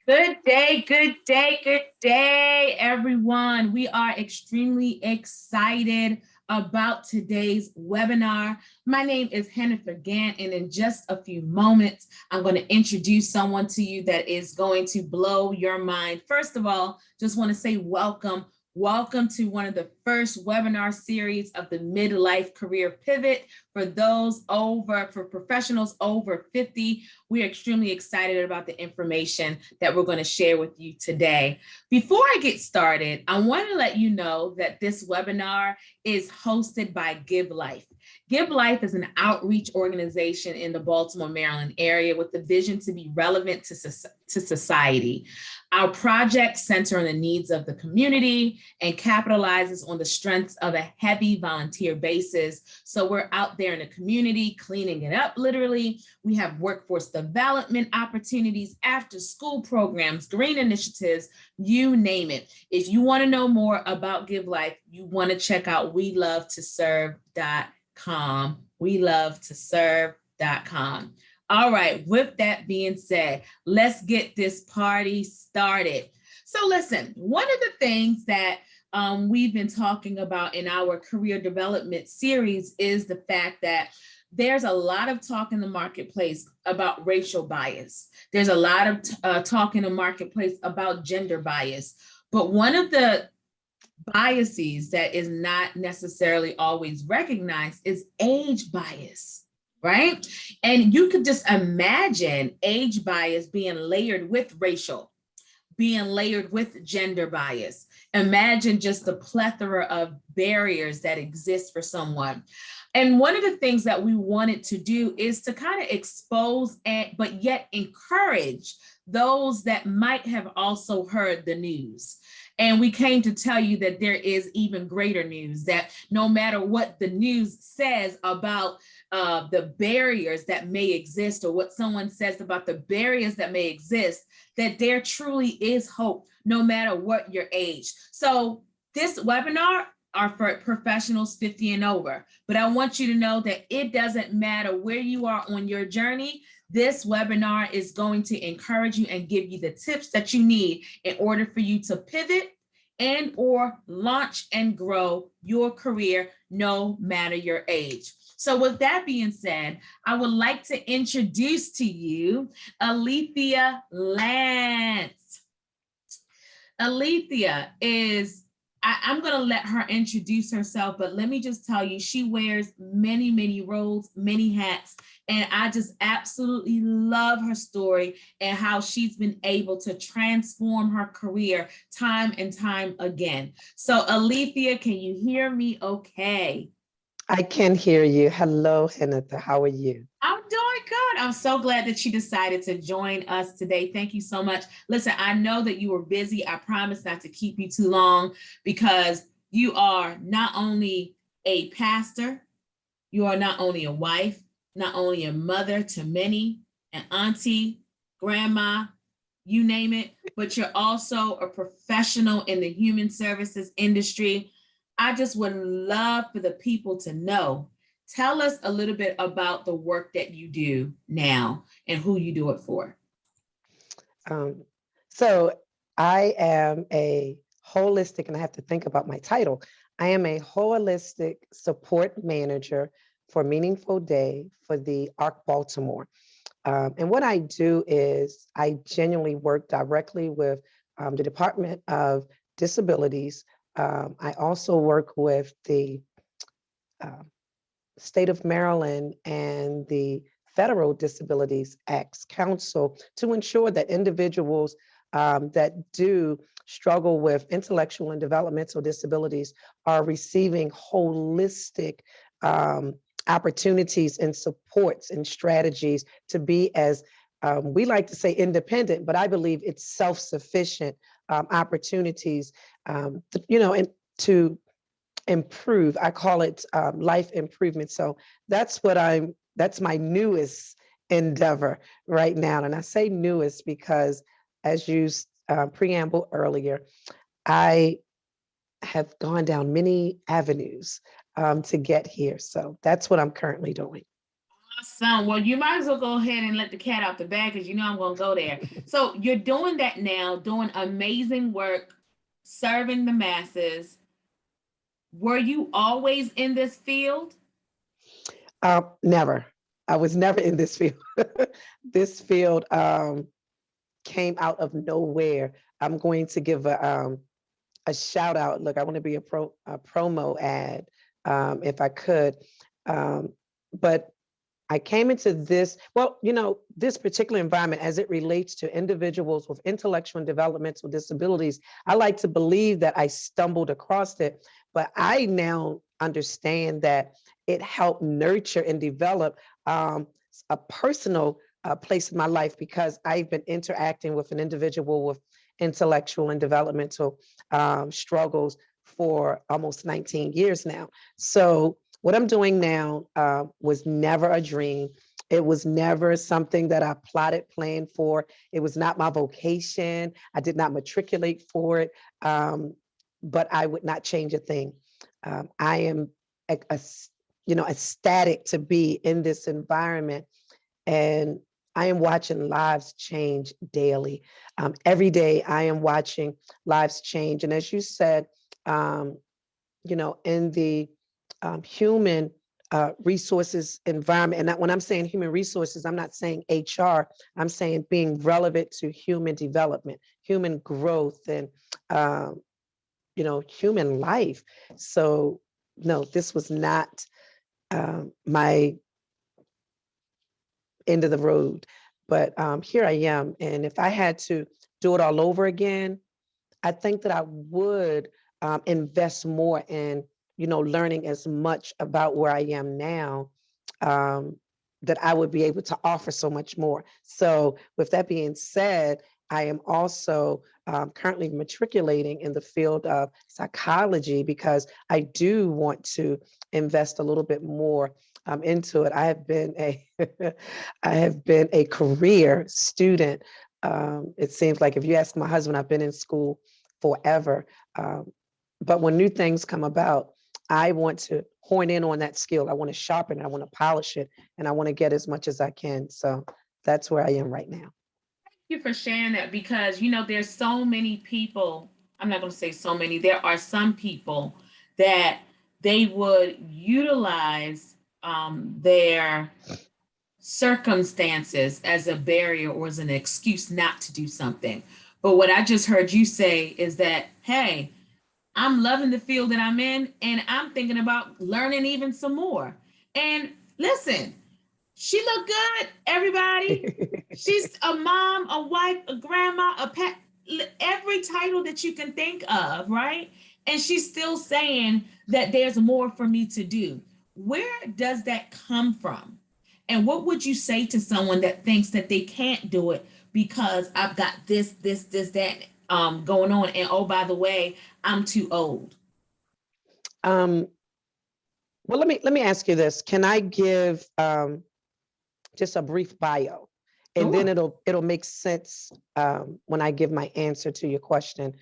Good day, everyone. We are extremely excited about today's webinar. My name is Hennither Gant, and in just a few moments, I'm going to introduce someone to you that is going to blow your mind. First of all, just want to say welcome. Welcome to one of the first webinar series of the Midlife Career Pivot. For professionals over 50, we are extremely excited about the information that we're going to share with you today. Before I get started, I want to let you know that this webinar is hosted by Give Life. Give Life is an outreach organization in the Baltimore, Maryland area with the vision to be relevant to society. Our project centers on the needs of the community and capitalizes on the strengths of a heavy volunteer basis. So we're out there in the community cleaning it up, literally. We have workforce development opportunities, after school programs, green initiatives, you name it. If you want to know more about Give Life, you want to check out welovetoserve.com. Welovetoserve.com. All right, with that being said, let's get this party started. So listen, one of the things that we've been talking about in our career development series is the fact that there's a lot of talk in the marketplace about racial bias. There's a lot of talk in the marketplace about gender bias. But one of the biases that is not necessarily always recognized is age bias, right? And you could just imagine age bias being layered with racial, being layered with gender bias. Imagine just the plethora of barriers that exist for someone. And one of the things that we wanted to do is to kind of expose but yet encourage those that might have also heard the news. And we came to tell you that there is even greater news, that no matter what the news says about the barriers that may exist, or what someone says about the barriers that may exist, that there truly is hope no matter what your age. So this webinar are for professionals 50 and over, but I want you to know that it doesn't matter where you are on your journey. This webinar is going to encourage you and give you the tips that you need in order for you to pivot and or launch and grow your career no matter your age. So with that being said, I would like to introduce to you Alethia Lance. Alethia is, I'm going to let her introduce herself, but let me just tell you, she wears many, many roles, many hats, and I just absolutely love her story and how she's been able to transform her career time and time again. So Alethia, can you hear me okay? I can hear you. Hello, Hennither. How are you? I'm doing good. I'm so glad that you decided to join us today. Thank you so much. Listen, I know that you were busy. I promise not to keep you too long because you are not only a pastor, you are not only a wife, not only a mother to many, an auntie, grandma, you name it, but you're also a professional in the human services industry. I just would love for the people to know. Tell us a little bit about the work that you do now and who you do it for. Um, so I am a holistic, and I have to think about my title. I am a holistic support manager for Meaningful Day for the ARC Baltimore. And what I do is I genuinely work directly with the Department of Disabilities. I also work with the state of Maryland and the Federal Disabilities Acts Council to ensure that individuals that do struggle with intellectual and developmental disabilities are receiving holistic opportunities and supports and strategies to be as we like to say independent, but I believe it's self-sufficient opportunities, and to improve. I call it life improvement. So that's my newest endeavor right now. And I say newest because, as you preamble earlier, I have gone down many avenues to get here. So that's what I'm currently doing. Awesome. Well, you might as well go ahead and let the cat out the bag because you know I'm going to go there. So you're doing that now, doing amazing work, serving the masses. Were you always in this field? Never. I was never in this field. This field came out of nowhere. I'm going to give a shout out. Look, I want to be a promo ad if I could. But I came into this, well, this particular environment as it relates to individuals with intellectual and developmental disabilities. I like to believe that I stumbled across it, but I now understand that it helped nurture and develop a personal place in my life because I've been interacting with an individual with intellectual and developmental struggles for almost 19 years now. So what I'm doing now was never a dream. It was never something that I plotted, planned for. It was not my vocation. I did not matriculate for it, but I would not change a thing. I am, ecstatic to be in this environment, and I am watching lives change daily. Every day, I am watching lives change, and as you said, in the human resources environment. And when I'm saying human resources, I'm not saying HR. I'm saying being relevant to human development, human growth, and human life. So no, this was not my end of the road, but here I am. And if I had to do it all over again, I think that I would invest more in, learning as much about where I am now, that I would be able to offer so much more. So with that being said, I am also currently matriculating in the field of psychology because I do want to invest a little bit more into it. I have been a I have been a career student. It seems like if you ask my husband, I've been in school forever. But when new things come about, I want to hone in on that skill. I want to sharpen it. I want to polish it, and I want to get as much as I can. So that's where I am right now. Thank you for sharing that because, there's so many people. I'm not going to say so many. There are some people that they would utilize their circumstances as a barrier or as an excuse not to do something. But what I just heard you say is that, hey, I'm loving the field that I'm in and I'm thinking about learning even some more. And listen, she looked good, everybody. She's a mom, a wife, a grandma, a pet, every title that you can think of, right? And she's still saying that there's more for me to do. Where does that come from? And what would you say to someone that thinks that they can't do it because I've got that going on? And oh, by the way, I'm too old. um, well, let me ask you this. Can I give just a brief bio, and then Sure. it'll make sense when I give my answer to your question.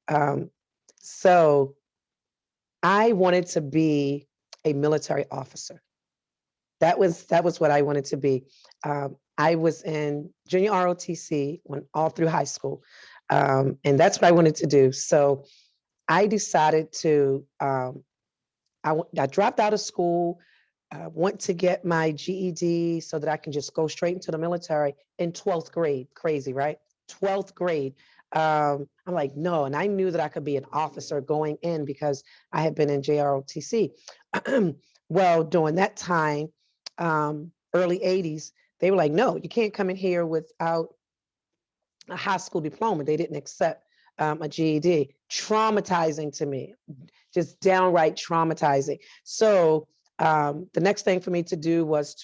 Um, so I wanted to be a military officer. That was what I wanted to be. I was in junior ROTC when all through high school, and that's what I wanted to do. So I decided to. I dropped out of school, went to get my GED so that I can just go straight into the military in 12th grade. Crazy, right? 12th grade. I'm like, no. And I knew that I could be an officer going in because I had been in JROTC. Well, during that time, early 80s, they were like, no, you can't come in here without a high school diploma. They didn't accept a GED. Traumatizing to me, just downright traumatizing. So the next thing for me to do was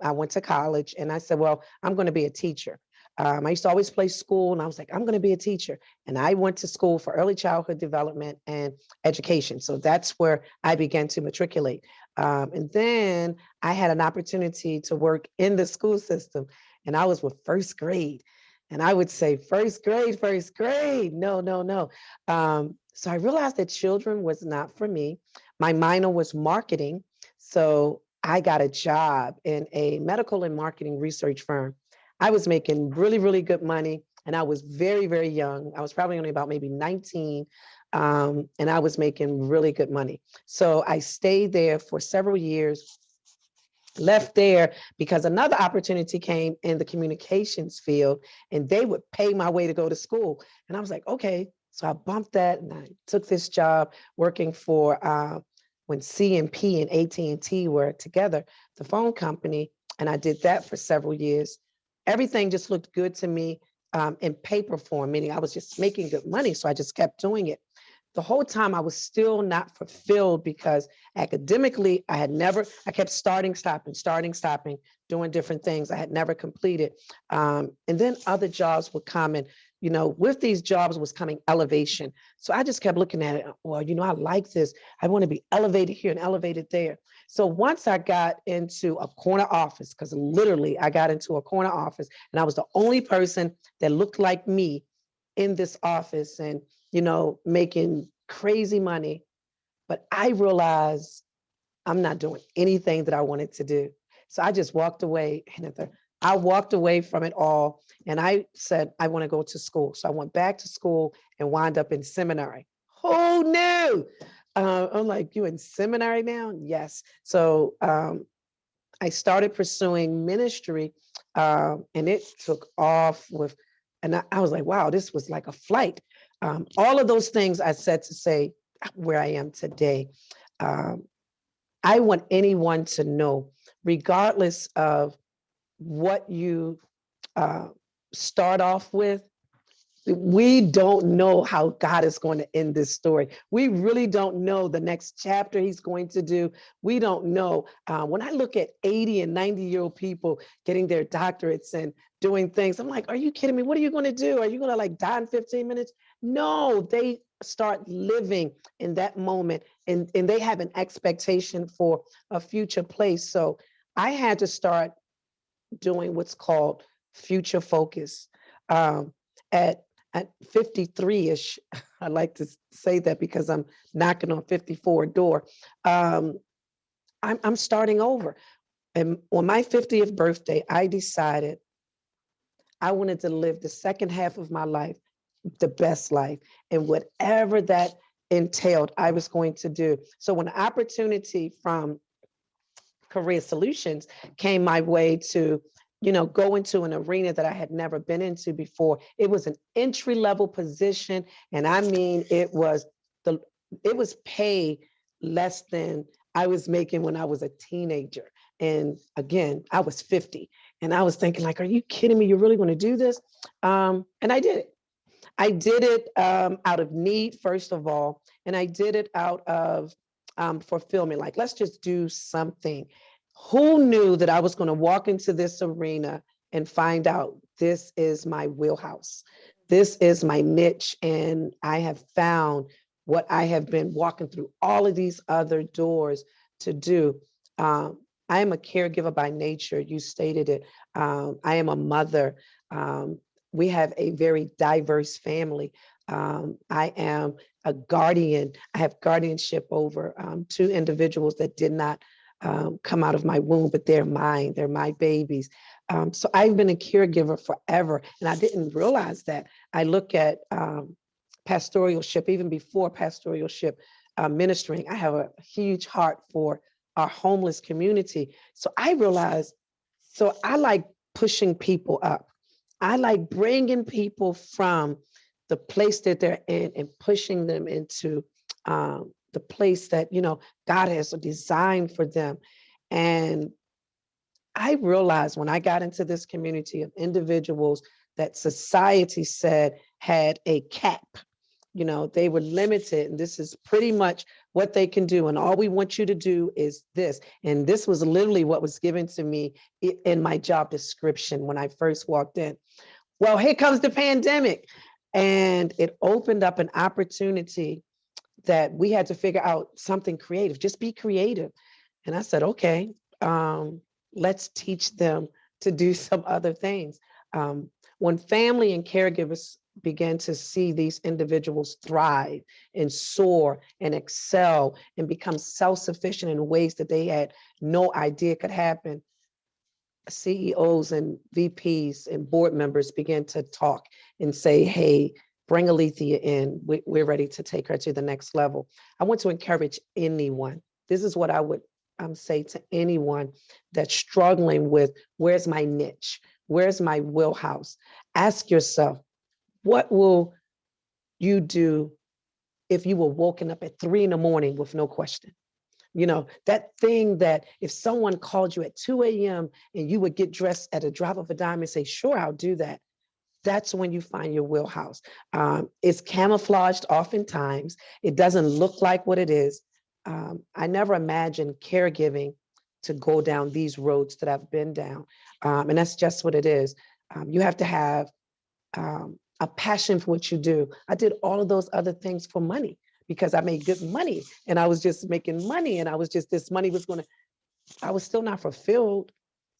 I went to college and I said, well, I'm going to be a teacher. I used to always play school and I was like, I'm going to be a teacher. And I went to school for early childhood development and education. So that's where I began to matriculate. And then I had an opportunity to work in the school system, and I was with first grade. And I would say, first grade, first grade. No, no, no. So I realized that children was not for me. My minor was marketing. So I got a job in a medical and marketing research firm. I was making really, really good money. And I was very, very young. I was probably only about maybe 19. And I was making really good money. So I stayed there for several years, left there because another opportunity came in the communications field and they would pay my way to go to school. And I was like, okay. So I bumped that and I took this job working for when CMP and AT&T were together, the phone company. And I did that for several years. Everything just looked good to me in paper form, meaning I was just making good money. So I just kept doing it. The whole time I was still not fulfilled because academically I kept stopping, doing different things I had never completed. And then other jobs would come and, with these jobs was coming elevation. So I just kept looking at it. Well, I like this. I want to be elevated here and elevated there. So once I got into a corner office, because literally I got into a corner office and I was the only person that looked like me in this office and, making crazy money. But I realized I'm not doing anything that I wanted to do. So I just walked away, Hennither. I walked away from it all. And I said, I want to go to school. So I went back to school and wound up in seminary. Who knew? I'm like, you in seminary now? Yes. So I started pursuing ministry and it took off and I was like, wow, this was like a flight. All of those things I said to say where I am today. Um, I want anyone to know, regardless of what you uh, start off with, we don't know how God is going to end this story. We really don't know the next chapter he's going to do. We don't know. When I look at 80 and 90-year-old people getting their doctorates and doing things, I'm like, are you kidding me? What are you going to do? Are you going to like die in 15 minutes? No, they start living in that moment and they have an expectation for a future place. So I had to start doing what's called future focus. Um, at 53-ish, I like to say that because I'm knocking on 54 door. I'm starting over. And on my 50th birthday, I decided I wanted to live the second half of my life, the best life, and whatever that entailed, I was going to do. So when the opportunity from Career Solutions came my way to, go into an arena that I had never been into before. It was an entry level position, and I mean, it was pay less than I was making when I was a teenager. And again, I was 50, and I was thinking, like, are you kidding me? You're really going to do this? And I did it. I did it out of need, first of all, and I did it out of fulfillment. Like, let's just do something. Who knew that I was going to walk into this arena and find out this is my wheelhouse? This is my niche, and I have found what I have been walking through all of these other doors to do. I am a caregiver by nature. You stated it. I am a mother. We have a very diverse family. I am a guardian. I have guardianship over two individuals that did not come out of my womb, but they're mine. They're my babies. So I've been a caregiver forever, and I didn't realize that. I look at pastoralship, even before pastoralship, ministering. I have a huge heart for our homeless community. So I realized, so I like pushing people up. I like bringing people from the place that they're in and pushing them into the place that, God has designed for them. And I realized when I got into this community of individuals that society said had a cap. They were limited, and this is pretty much what they can do. And all we want you to do is this. And this was literally what was given to me in my job description when I first walked in. Well, here comes the pandemic. And it opened up an opportunity that we had to figure out something creative, just be creative. And I said, okay, let's teach them to do some other things. When family and caregivers began to see these individuals thrive and soar and excel and become self-sufficient in ways that they had no idea could happen, CEOs and VPs and board members began to talk and say, hey, bring Alethea in. We're ready to take her to the next level. I want to encourage anyone. This is what I would say to anyone that's struggling with, where's my niche? Where's my wheelhouse? Ask yourself, what will you do if you were woken up at 3 a.m. with no question? You know, that thing that if someone called you at 2 a.m. and you would get dressed at a drop of a dime and say, sure, I'll do that. That's when you find your wheelhouse. It's camouflaged oftentimes. It doesn't look like what it is. I never imagined caregiving to go down these roads that I've been down. And that's just what it is. You have to have a passion for what you do. I did all of those other things for money because I made good money and I was just making money and I was just, this money was I was still not fulfilled.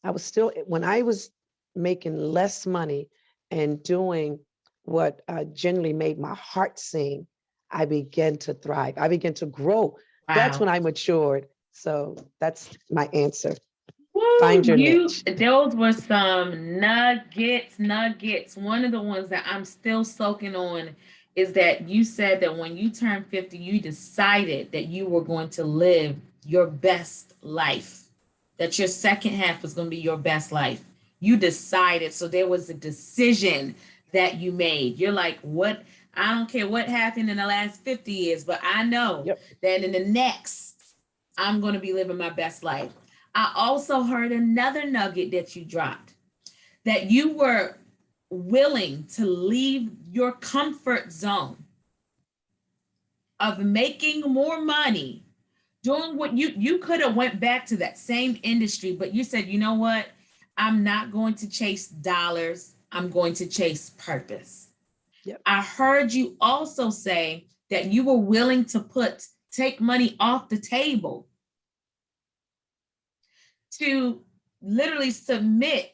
I was still, when I was making less money and doing what genuinely made my heart sing, I began to thrive. I began to grow. That's Wow. when I matured. So that's my answer. Woo, Find your niche. those were some nuggets. One of the ones that I'm still soaking on is that you said that when you turned 50, you decided that you were going to live your best life, that your second half was going to be your best life. You decided. So there was a decision that you made. You're like, what? I don't care what happened in the last 50 years, but I know Yep. that in the next, I'm going to be living my best life. I also heard another nugget that you dropped, that you were willing to leave your comfort zone of making more money, doing what you could have went back to that same industry, but you said, you know what? I'm not going to chase dollars. I'm going to chase purpose. Yep. I heard you also say that you were willing to take money off the table to literally submit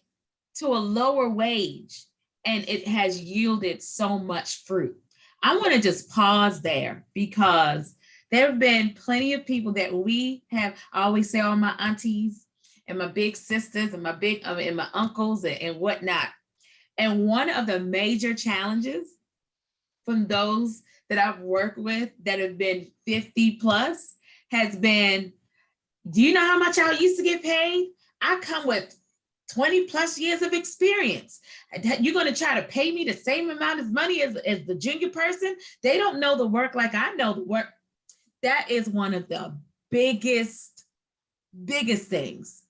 to a lower wage, and it has yielded so much fruit. I want to just pause there because there have been plenty of people that we have. I always say all my aunties and my big sisters and and my uncles and whatnot. And one of the major challenges from those that I've worked with that have been 50 plus has been, do you know how much I used to get paid? I come with 20 plus years of experience. You're going to try to pay me the same amount of money as the junior person? They don't know the work like I know the work. That is one of the biggest things.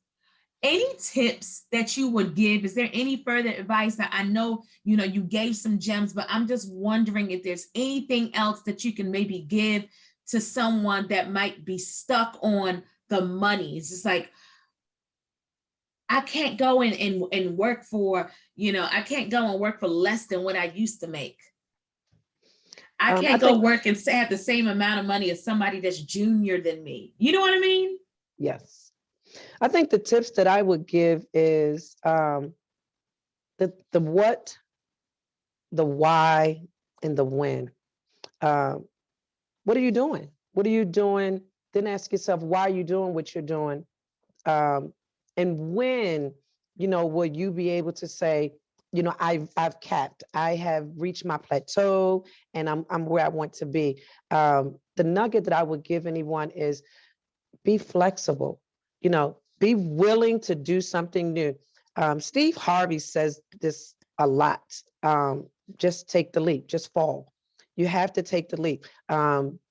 Any tips that you would give? Is there any further advice? That I know, you gave some gems, but I'm just wondering if there's anything else that you can maybe give to someone that might be stuck on the money. It's just like, I can't go in and work for, I can't go and work for less than what I used to make. I I can't go think, work and have the same amount of money as somebody that's junior than me. You know what I mean? yes. I think the tips that I would give is the what, the why, and the when. Um, what are you doing? What are you doing? Then ask yourself, why are you doing what you're doing? And when, will you be able to say, I've capped, I have reached my plateau, and I'm where I want to be. The nugget that I would give anyone is be flexible, be willing to do something new. Steve Harvey says this a lot. Just take the leap, just fall. You have to take the leap.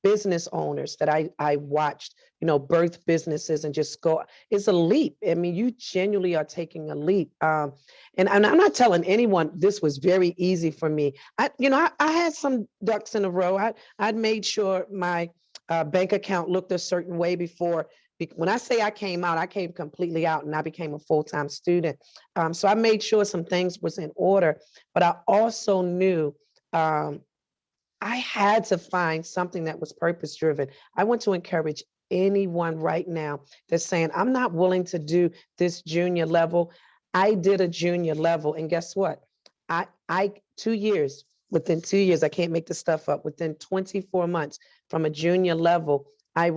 Business owners that I watched, birth businesses and just go, it's a leap. I mean, you genuinely are taking a leap. And I'm not telling anyone this was very easy for me. I had some ducks in a row. I'd made sure my bank account looked a certain way before. When I say I came out, I came completely out and I became a full-time student. So I made sure some things was in order, but I also knew I had to find something that was purpose driven. I want to encourage anyone right now that's saying, I'm not willing to do this junior level. I did a junior level, and guess what? I 2 years, within 2 years, I can't make the stuff up, within 24 months from a junior level, I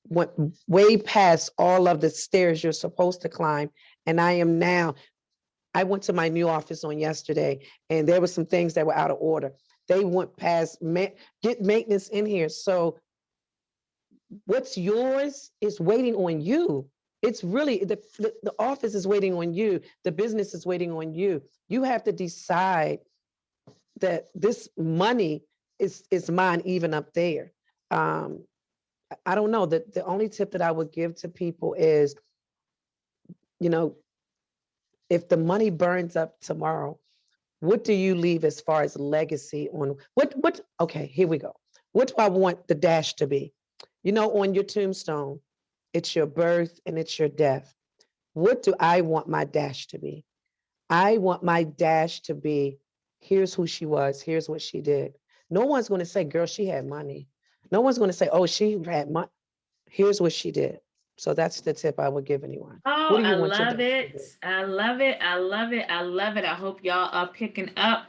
went way past all of the stairs you're supposed to climb. And I went to my new office on yesterday, and there were some things that were out of order. They went past, get maintenance in here. So what's yours is waiting on you. It's really, the office is waiting on you. The business is waiting on you. You have to decide that this money is mine even up there. I don't know, that the only tip that I would give to people is, you know, if the money burns up tomorrow, what do you leave as far as legacy on okay, here we go. What do I want the dash to be? You know, on your tombstone, it's your birth and it's your death. What do I want my dash to be? I want my dash to be, here's who she was, here's what she did. No one's going to say, girl, she had money. No one's going to say, oh, she had money. Here's what she did. So that's the tip I would give anyone. Oh, What do I you want your love dash to it. be? I love it. I love it. I love it. I hope y'all are picking up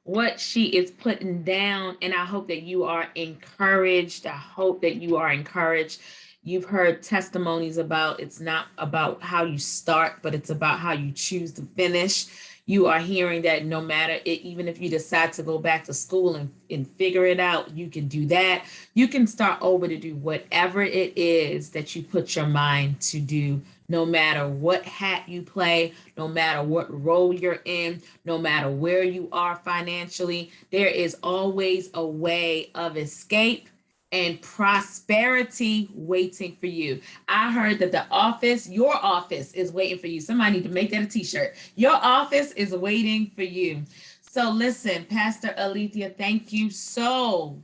what she is putting down, and I hope that you are encouraged. I hope that you are encouraged. You've heard testimonies about it's not about how you start, but it's about how you choose to finish. You are hearing that no matter it, even if you decide to go back to school and figure it out, you can do that. You can start over to do whatever it is that you put your mind to do, no matter what hat you play, no matter what role you're in, no matter where you are financially. There is always a way of escape and prosperity waiting for you. I heard that your office is waiting for you. Somebody need to make that a t-shirt. Your office is waiting for you. So listen, Pastor Alethia, thank you so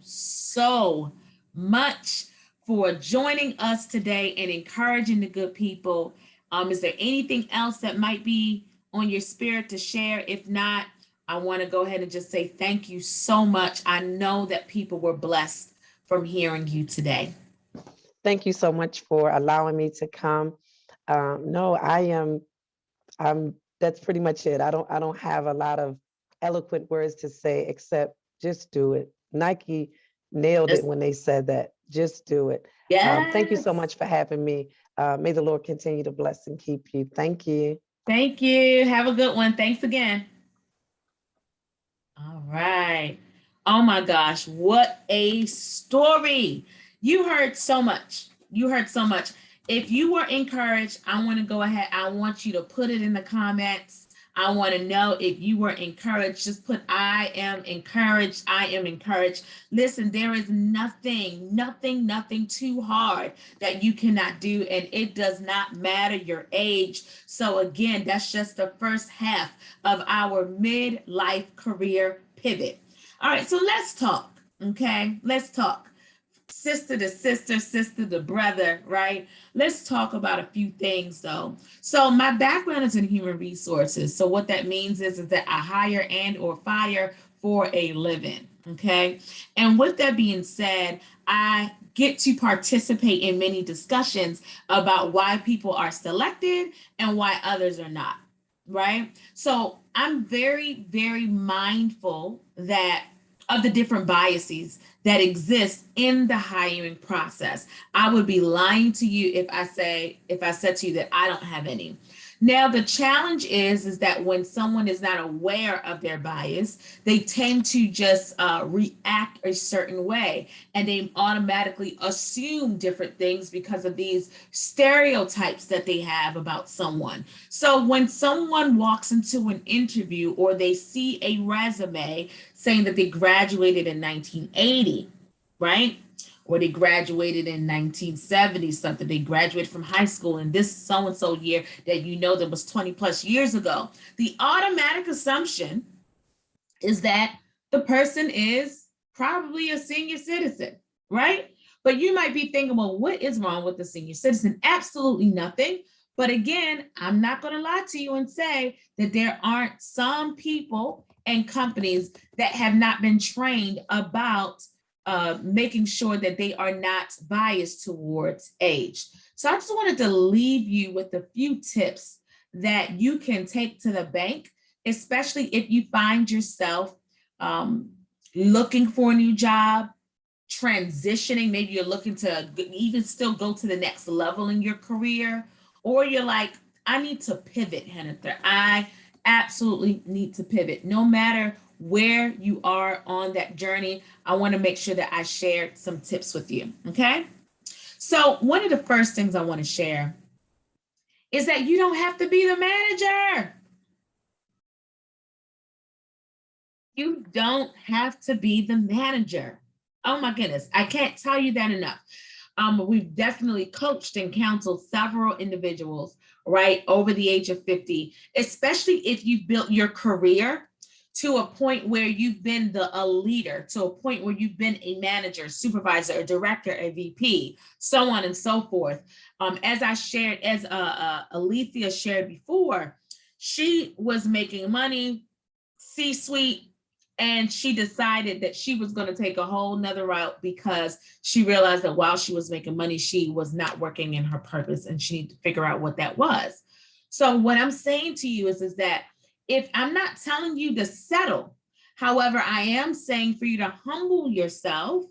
much for joining us today and encouraging the good people. Is there anything else that might be on your spirit to share? If not, I want to go ahead and just say thank you so much. I know that people were blessed from hearing you today. Thank you so much for allowing me to come. No, that's pretty much it. I don't have a lot of eloquent words to say except just do it. Nike nailed it Just, when they said that. Just do it. Thank you so yes. much for having me. May the Lord continue to bless and keep you. Thank you. Thank you. Have a good one. Thanks again. All right. Oh my gosh, what a story. You heard so much. You heard so much. If you were encouraged, I want to go ahead. I want you to put it in the comments. I want to know if you were encouraged. Just put, I am encouraged. I am encouraged. Listen, there is nothing too hard that you cannot do. And it does not matter your age. So again, that's just the first half of our midlife career pivot. All right, so let's talk. Okay, let's talk. Sister to sister, sister to brother, right? Let's talk about a few things though. So my background is in human resources. So what that means is that I hire and or fire for a living. Okay. And with that being said, I get to participate in many discussions about why people are selected and why others are not. Right. So I'm very mindful that of the different biases that exist in the hiring process. I would be lying to you if I said to you that I don't have any. Now the challenge is that when someone is not aware of their bias, they tend to just react a certain way, and they automatically assume different things because of these stereotypes that they have about someone. So when someone walks into an interview or they see a resume saying that they graduated in 1980, right? Or they graduated in 1970 something. They graduated from high school in this so-and-so year that you know that was 20 plus years ago. The automatic assumption is that the person is probably a senior citizen, right? But you might be thinking, well, what is wrong with the senior citizen? Absolutely nothing. But again, I'm not going to lie to you and say that there aren't some people and companies that have not been trained about making sure that they are not biased towards age. So I just wanted to leave you with a few tips that you can take to the bank, especially if you find yourself um, looking for a new job, transitioning, maybe you're looking to even still go to the next level in your career, or you're like, I need to pivot, Hennither. I absolutely need to pivot. No matter where you are on that journey, I want to make sure that I shared some tips with you. Okay. So, one of the first things I want to share is that you don't have to be the manager. You don't have to be the manager. Oh my goodness, I can't tell you that enough. We've definitely coached and counseled several individuals, right, over the age of 50, especially if you've built your career to a point where you've been a leader, to a point where you've been a manager, supervisor, a director, a VP, so on and so forth. As I shared, as Alethia shared before, she was making money, C-suite, and she decided that she was going to take a whole nother route because she realized that while she was making money, she was not working in her purpose and she needed to figure out what that was. So what I'm saying to you is that if I'm not telling you to settle, however, I am saying for you to humble yourself.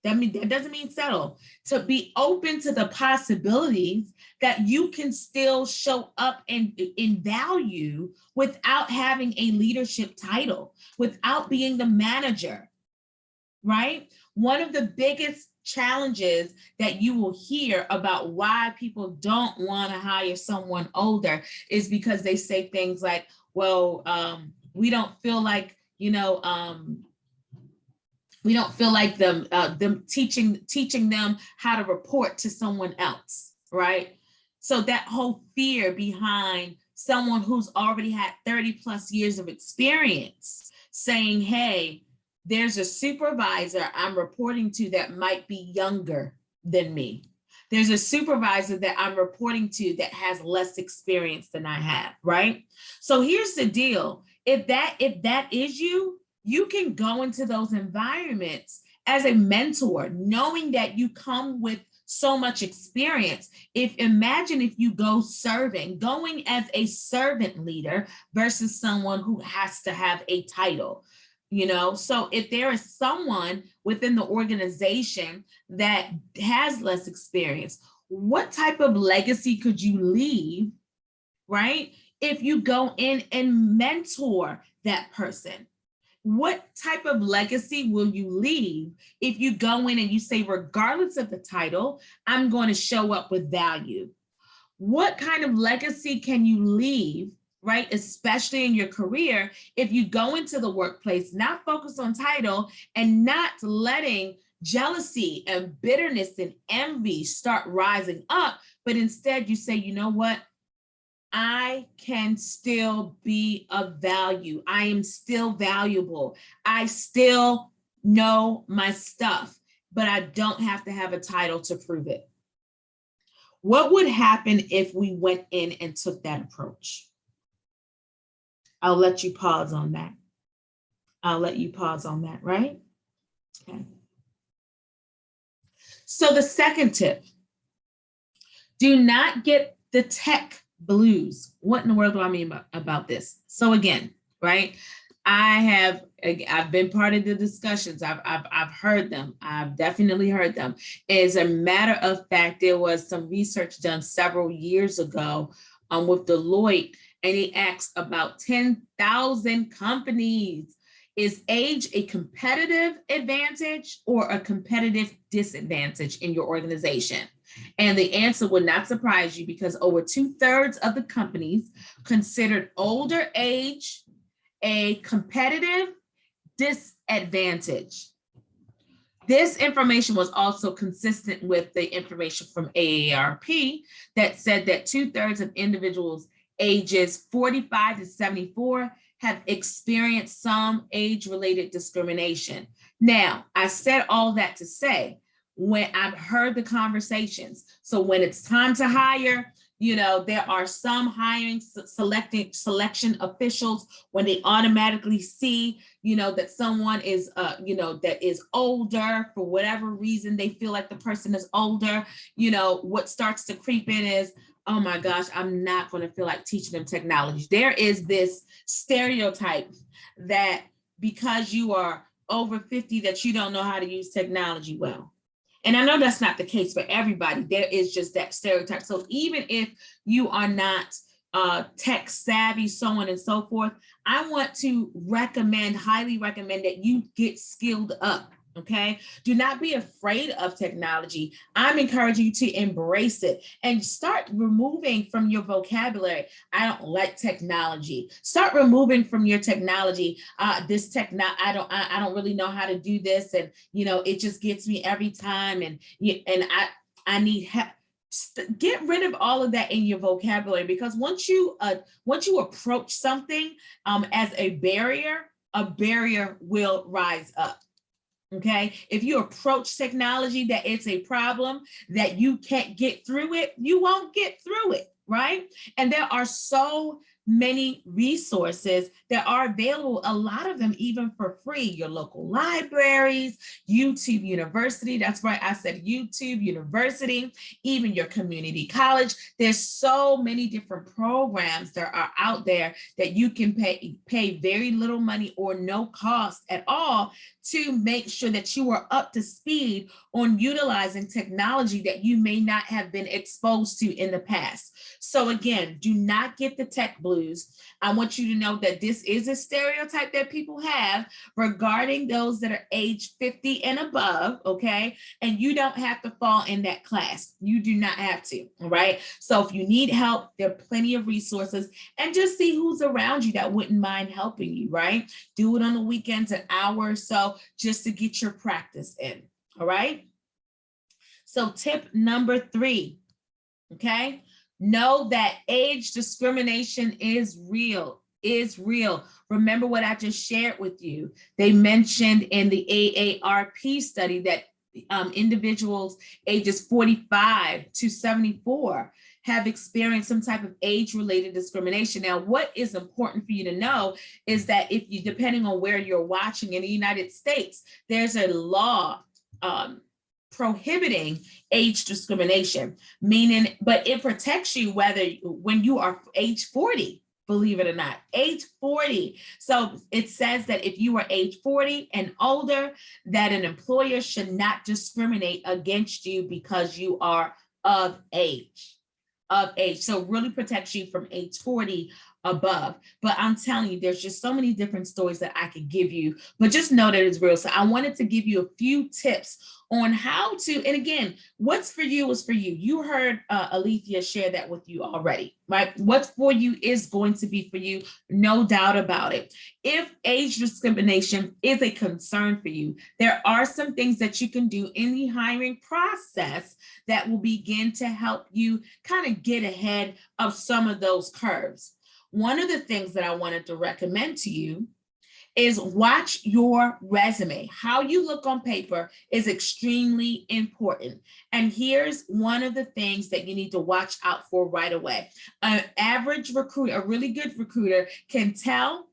That doesn't mean settle, to be open to the possibilities that you can still show up in value without having a leadership title, without being the manager, right? One of the biggest challenges that you will hear about why people don't want to hire someone older is because they say things like, well, we don't feel like, we don't feel like them teaching them how to report to someone else, right? So that whole fear behind someone who's already had 30 plus years of experience saying, hey, there's a supervisor I'm reporting to that might be younger than me. There's a supervisor that I'm reporting to that has less experience than I have, right? So here's the deal. If that is you, you can go into those environments as a mentor, knowing that you come with so much experience. Imagine if you go serving, going as a servant leader versus someone who has to have a title. So if there is someone within the organization that has less experience, what type of legacy could you leave, right? If you go in and mentor that person? What type of legacy will you leave if you go in and you say, regardless of the title, I'm going to show up with value? What kind of legacy can you leave, right? Especially in your career, if you go into the workplace, not focused on title and not letting jealousy and bitterness and envy start rising up, but instead you say, you know what? I can still be of value. I am still valuable. I still know my stuff, but I don't have to have a title to prove it. What would happen if we went in and took that approach? I'll let you pause on that. Right? Okay. So the second tip, do not get the tech blues. What in the world do I mean about this? So again, right? I've been part of the discussions. I've heard them. I've definitely heard them. As a matter of fact, there was some research done several years ago with Deloitte, and he asked about 10,000 companies. Is age a competitive advantage or a competitive disadvantage in your organization? And the answer would not surprise you because over 2/3 of the companies considered older age a competitive disadvantage. This information was also consistent with the information from AARP that said that 2/3 of individuals ages 45 to 74 have experienced some age-related discrimination. Now, I said all that to say, when I've heard the conversations, so when it's time to hire, there are some hiring selection officials when they automatically see, that someone is, that is older for whatever reason, they feel like the person is older, what starts to creep in is, oh my gosh, I'm not going to feel like teaching them technology. There is this stereotype that because you are over 50 that you don't know how to use technology well. And I know that's not the case for everybody. There is just that stereotype. So even if you are not tech savvy, so on and so forth, I want to highly recommend that you get skilled up. Okay. Do not be afraid of technology. I'm encouraging you to embrace it and start removing from your vocabulary. I don't like technology. Start removing from your technology. I don't really know how to do this. And, it just gets me every time. And I need help. Get rid of all of that in your vocabulary, because once you approach something as a barrier will rise up. Okay. If you approach technology that it's a problem, that you can't get through it, you won't get through it. Right. And there are so many resources that are available, a lot of them even for free. Your local libraries, YouTube University. That's right. I said YouTube University, even your community college. There's so many different programs that are out there that you can pay very little money or no cost at all to make sure that you are up to speed on utilizing technology that you may not have been exposed to in the past. So again, do not get the tech blues. I want you to know that this is a stereotype that people have regarding those that are age 50 and above, okay? And you don't have to fall in that class. You do not have to, all right? So if you need help, there are plenty of resources, and just see who's around you that wouldn't mind helping you, right? Do it on the weekends, an hour or so, just to get your practice in, all right? So tip number 3, okay? Know that age discrimination is real. Remember what I just shared with you. They mentioned in the AARP study that individuals ages 45 to 74 have experienced some type of age-related discrimination. Now, what is important for you to know is that if you, depending on where you're watching in the United States, there's a law prohibiting age discrimination, meaning, but it protects you when you are age 40, believe it or not, age 40. So it says that if you are age 40 and older, that an employer should not discriminate against you because you are of age. So really protects you from age 40 above. But I'm telling you, there's just so many different stories that I could give you, but just know that it's real. So I wanted to give you a few tips on how to, and again, what's for you is for you. You heard Alethia share that with you already, right? What's for you is going to be for you, no doubt about it. If age discrimination is a concern for you, there are some things that you can do in the hiring process that will begin to help you kind of get ahead of some of those curves. One of the things that I wanted to recommend to you is watch your resume. How you look on paper is extremely important. And here's one of the things that you need to watch out for right away. An average recruiter, a really good recruiter, can tell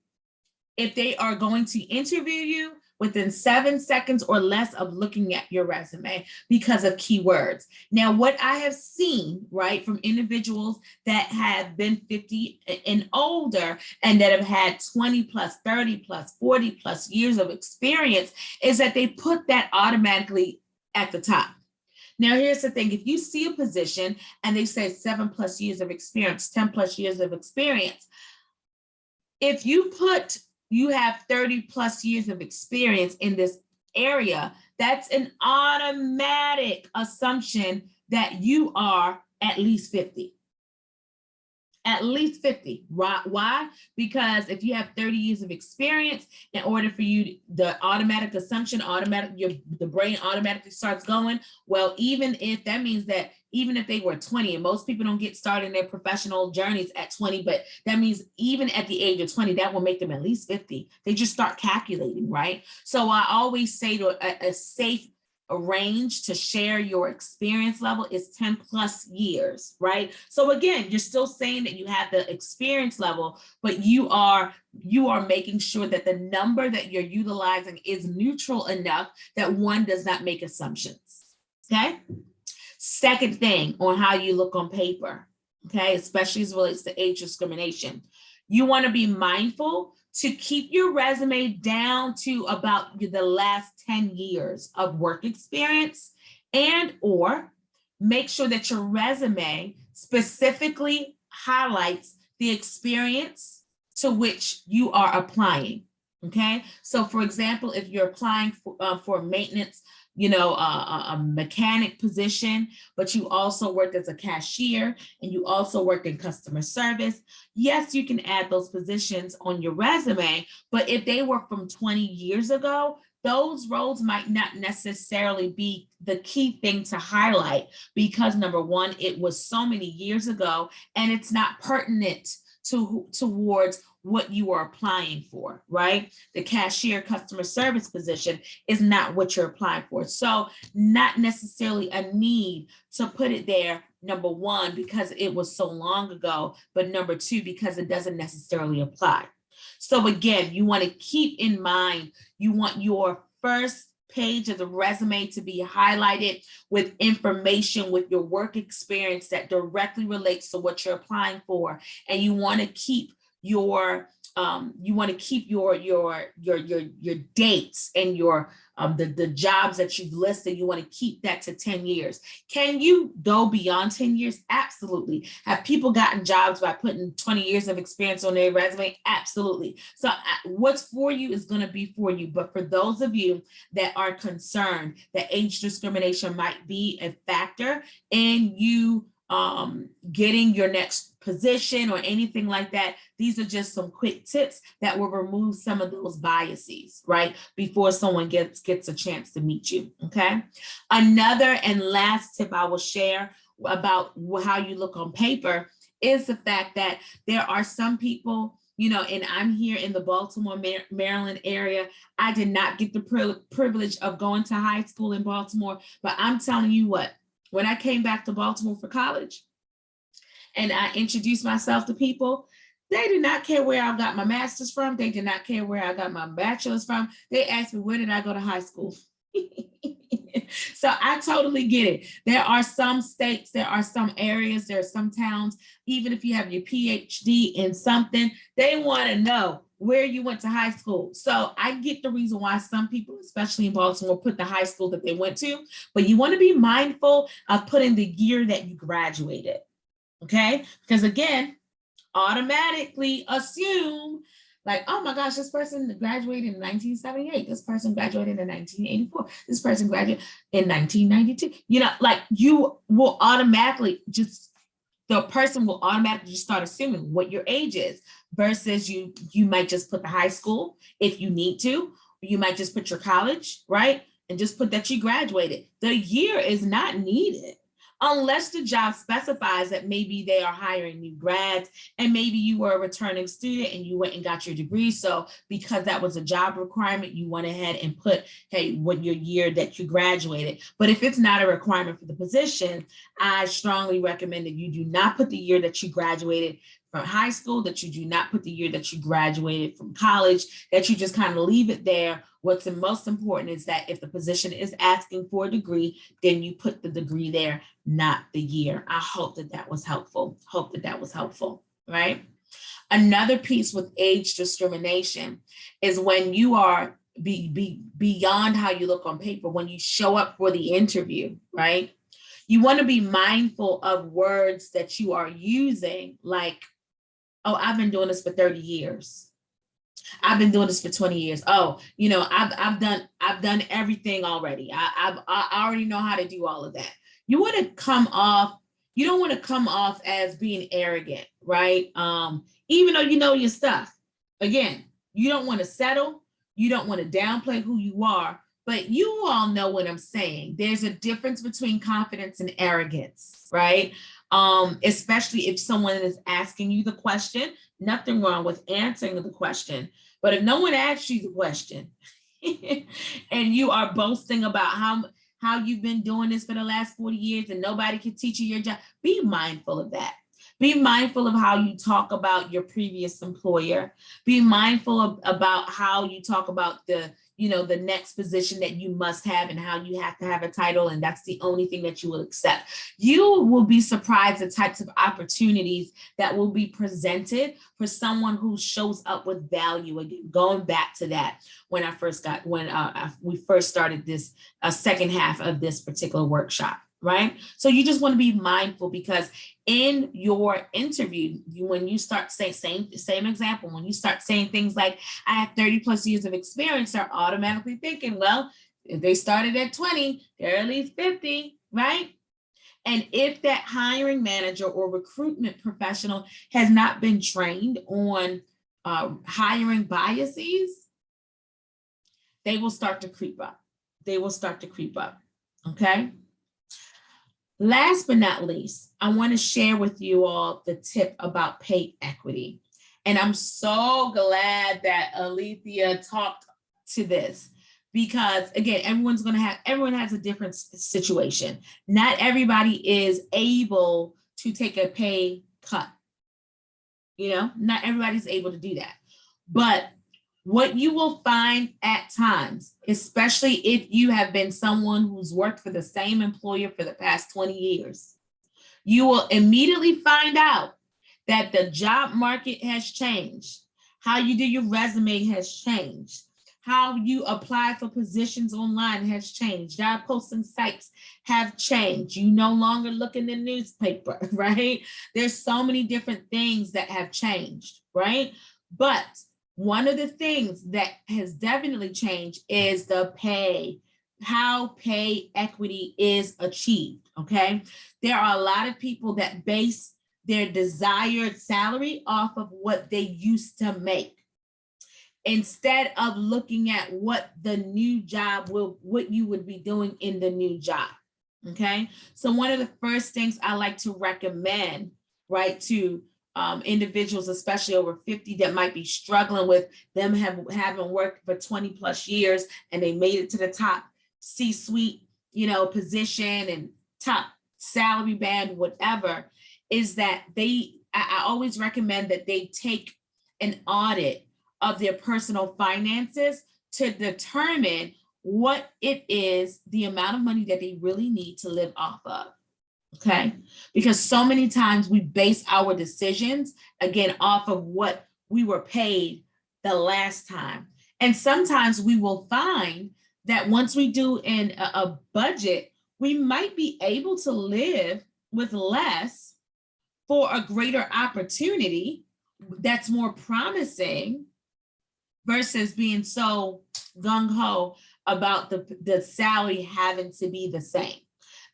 if they are going to interview you within 7 seconds or less of looking at your resume because of keywords. Now, what I have seen, right, from individuals that have been 50 and older and that have had 20 plus, 30 plus, 40 plus years of experience is that they put that automatically at the top. Now, here's the thing. If you see a position and they say 7+ years of experience, 10+ years of experience, if you have 30+ years of experience in this area, that's an automatic assumption that you are at least 50. At least 50. Why? Because if you have 30 years of experience, in order for you, the automatic assumption, the brain automatically starts going. Well, even if that means that even if they were 20, and most people don't get started in their professional journeys at 20, but that means even at the age of 20, that will make them at least 50. They just start calculating, right? So I always say to a safe range to share your experience level is 10+ years, right? So again, you're still saying that you have the experience level, but you are making sure that the number that you're utilizing is neutral enough that one does not make assumptions, okay? Second thing on how you look on paper, okay, especially as it relates to age discrimination. You want to be mindful to keep your resume down to about the last 10 years of work experience, and or make sure that your resume specifically highlights the experience to which you are applying. Okay, so for example, if you're applying for maintenance, a mechanic position, but you also worked as a cashier and you also worked in customer service, yes, you can add those positions on your resume, but if they were from 20 years ago, those roles might not necessarily be the key thing to highlight, because number one, it was so many years ago and it's not pertinent towards what you are applying for, right? The cashier customer service position is not what you're applying for. So not necessarily a need to put it there, number one, because it was so long ago, but number two, because it doesn't necessarily apply. So again, you want to keep in mind, you want your first page of the resume to be highlighted with information, with your work experience that directly relates to what you're applying for. And you want to keep your your dates and your the jobs that you've listed. You want to keep that to 10 years. Can you go beyond 10 years? Absolutely. Have people gotten jobs by putting 20 years of experience on their resume? Absolutely. So what's for you is going to be for you. But for those of you that are concerned that age discrimination might be a factor in you getting your next position or anything like that, these are just some quick tips that will remove some of those biases, right? Before someone gets a chance to meet you, okay? Another and last tip I will share about how you look on paper is the fact that there are some people, and I'm here in the Baltimore, Maryland area. I did not get the privilege of going to high school in Baltimore, but I'm telling you what, when I came back to Baltimore for college and I introduced myself to people, they did not care where I got my master's from. They did not care where I got my bachelor's from. They asked me, where did I go to high school? So I totally get it. There are some states, there are some areas, there are some towns, even if you have your PhD in something, they want to know where you went to high school. So I get the reason why some people, especially in Baltimore, put the high school that they went to, but you want to be mindful of putting the year that you graduated, okay? Because again, automatically assume like, oh my gosh, this person graduated in 1978. This person graduated in 1984. This person graduated in 1992. Like you will automatically the person will automatically just start assuming what your age is, versus you might just put the high school if you need to. You might just put your college, right? And just put that you graduated. The year is not needed unless the job specifies that maybe they are hiring new grads and maybe you were a returning student and you went and got your degree. So because that was a job requirement, you went ahead and put, hey, what your year that you graduated. But if it's not a requirement for the position, I strongly recommend that you do not put the year that you graduated from high school, that you do not put the year that you graduated from college, that you just kind of leave it there. What's the most important is that if the position is asking for a degree, then you put the degree there, not the year. I hope that was helpful. Right? Another piece with age discrimination is when you are beyond how you look on paper, when you show up for the interview, right? You want to be mindful of words that you are using, like, oh, I've been doing this for 30 years. I've been doing this for 20 years. Oh, I've done everything already. I already know how to do all of that. You want to come off, you don't want to come off as being arrogant, right? Even though you know your stuff. Again, you don't want to settle. You don't want to downplay who you are, but you all know what I'm saying. There's a difference between confidence and arrogance, right? Especially if someone is asking you the question. Nothing wrong with answering the question, but if no one asks you the question and you are boasting about how you've been doing this for the last 40 years and nobody can teach you your job, be mindful of that. Be mindful of how you talk about your previous employer. Be mindful about how you talk about the next position that you must have and how you have to have a title, and that's the only thing that you will accept. You will be surprised the types of opportunities that will be presented for someone who shows up with value. Again, going back to that when we first started this second half of this particular workshop. Right? So you just want to be mindful, because in your interview, when you start saying same example, when you start saying things like, I have 30 plus years of experience, they're automatically thinking, well, if they started at 20, they're at least 50, right? And if that hiring manager or recruitment professional has not been trained on hiring biases, they will start to creep up. Okay? Last but not least, I want to share with you all the tip about pay equity. And I'm so glad that Alethia talked to this, because again, everyone has a different situation. Not everybody is able to take a pay cut. Not everybody's able to do that. But what you will find at times, especially if you have been someone who's worked for the same employer for the past 20 years, you will immediately find out that the job market has changed. How you do your resume has changed. How you apply for positions online has changed. Job posting sites have changed. You no longer look in the newspaper, right? There's so many different things that have changed, right? But one of the things that has definitely changed is the pay, how pay equity is achieved, okay? There are a lot of people that base their desired salary off of what they used to make, instead of looking at what the new job what you would be doing in the new job, okay? So one of the first things I like to recommend, right, to individuals, especially over 50, that might be struggling with them having worked for 20 plus years and they made it to the top C-suite, position and top salary band, whatever, is that I always recommend that they take an audit of their personal finances to determine what it is, the amount of money that they really need to live off of. Okay, because so many times we base our decisions again off of what we were paid the last time. And sometimes we will find that once we do a budget, we might be able to live with less for a greater opportunity that's more promising, versus being so gung-ho about the salary having to be the same.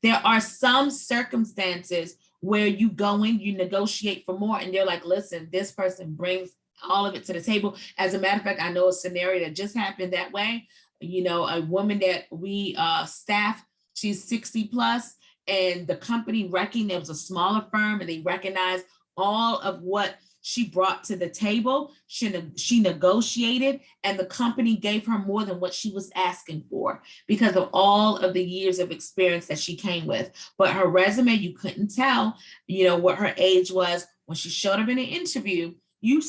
There are some circumstances where you go in, you negotiate for more, and they're like, listen, this person brings all of it to the table. As a matter of fact, I know a scenario that just happened that way. A woman that we staff, she's 60 plus, and the company it was a smaller firm, and they recognized all of what she brought to the table. She negotiated, and the company gave her more than what she was asking for because of all of the years of experience that she came with. But her resume, you couldn't tell, what her age was. When she showed up in an interview, you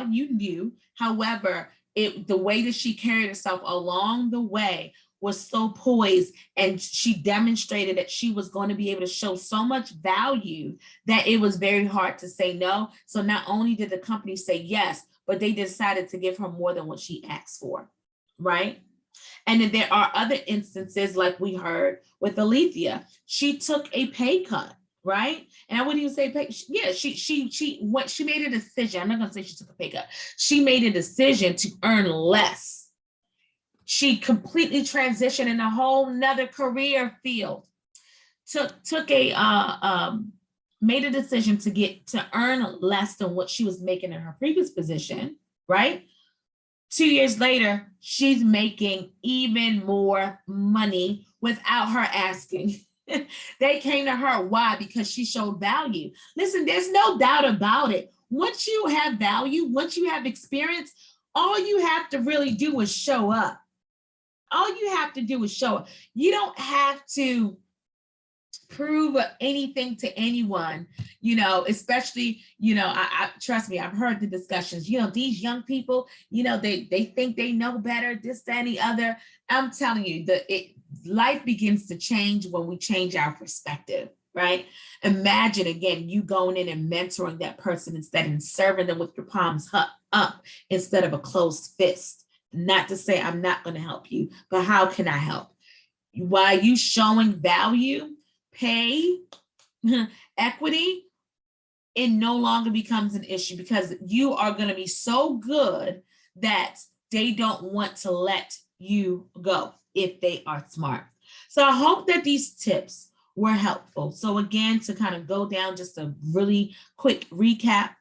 knew. However, the way that she carried herself along the way was so poised, and she demonstrated that she was going to be able to show so much value that it was very hard to say no. So not only did the company say yes, but they decided to give her more than what she asked for, right? And then there are other instances like we heard with Alethia. She took a pay cut, right? And I wouldn't even say pay. Yeah, she made a decision. I'm not going to say she took a pay cut. She made a decision to earn less. She completely transitioned in a whole nother career field. Made a decision to earn less than what she was making in her previous position, right? 2 years later, she's making even more money without her asking. They came to her. Why? Because she showed value. Listen, there's no doubt about it. Once you have value, once you have experience, all you have to really do is show up. All you have to do is show up. You don't have to prove anything to anyone, especially, I trust me, I've heard the discussions, these young people, they think they know better, this, that, and the other. I'm telling you life begins to change when we change our perspective, right? Imagine again, you going in and mentoring that person instead and serving them with your palms up instead of a closed fist. Not to say I'm not going to help you, but how can I help? While you showing value, pay, equity, it no longer becomes an issue because you are going to be so good that they don't want to let you go if they are smart. So I hope that these tips were helpful. So again, to kind of go down just a really quick recap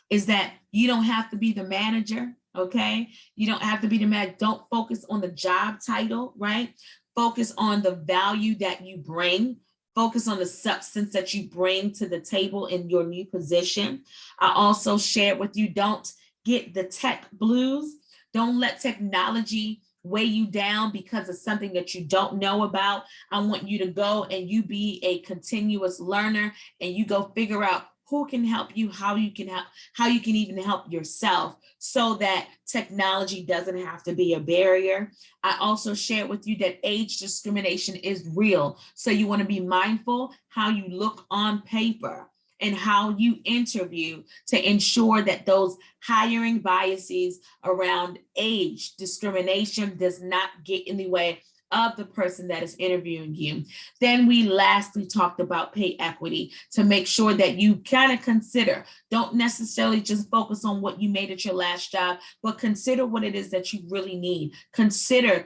is that you don't have to be the manager, okay? You don't have to be the manager. Don't focus on the job title, right? Focus on the value that you bring. Focus on the substance that you bring to the table in your new position. I also shared with you, don't get the tech blues. Don't let technology weigh you down because of something that you don't know about. I want you to go and you be a continuous learner and you go figure out who can help you, how you can help, how you can even help yourself so that technology doesn't have to be a barrier. I also shared with you that age discrimination is real. So you want to be mindful how you look on paper and how you interview to ensure that those hiring biases around age discrimination does not get in the way of the person that is interviewing you. Then we lastly talked about pay equity to make sure that you kind of consider, don't necessarily just focus on what you made at your last job, but consider what it is that you really need. Consider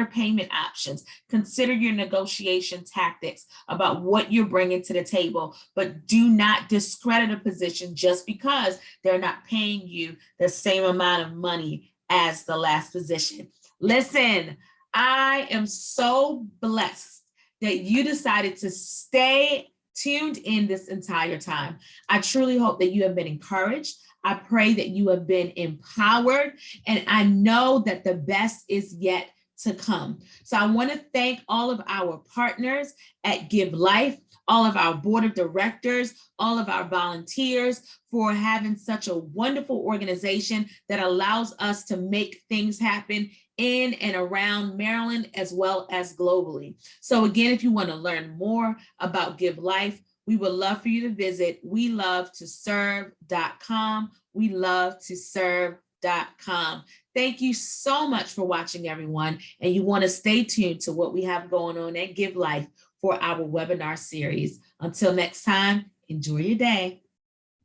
payment options, consider your negotiation tactics about what you're bringing to the table, but do not discredit a position just because they're not paying you the same amount of money as the last position. Listen, I am so blessed that you decided to stay tuned in this entire time. I truly hope that you have been encouraged. I pray that you have been empowered, and I know that the best is yet to come. So I want to thank all of our partners at Give Life, all of our board of directors, all of our volunteers for having such a wonderful organization that allows us to make things happen in and around Maryland as well as globally. So again, if you want to learn more about Give Life, we would love for you to visit welovetoserve.com. welovetoserve.com. Thank you so much for watching, everyone. And you want to stay tuned to what we have going on at Give Life for our webinar series. Until next time, enjoy your day.